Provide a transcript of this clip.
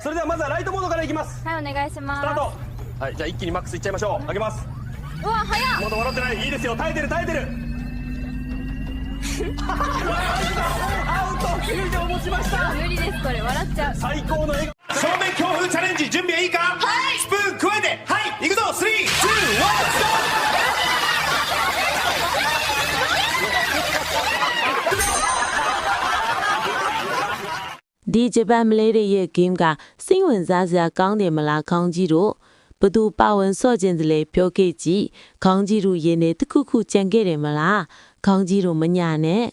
それではまずはライトモードからいきます。はいお願いしますスタート。はい、じゃあ一気にマックスいっちゃいましょう。上げます。うわ早っまだ笑ってない。いいですよ。耐えてる耐えてる。アウト。9秒持ちました。無理ですこれ笑っちゃう最高の笑顔。正面強風チャレンジ準備はいいか。はい。スプーン加えて。はい。行くぞ。3、2、1、ストップ。ဒီဂျပန်မလေးတွေရဲ့ game ကစိတ်ဝင်စားစရာကောင်းတယ်မလားခေါင်းကြီးတို့ဘသူပါဝင်စော့ခြင်းတလေပြောခဲ့ကြည့်ခေါင်းကြီးတို့ရင်းနေတစ်ခုခုကြံခဲ့တယ်မလားခေါင်းကြီးတို့မညာနဲ့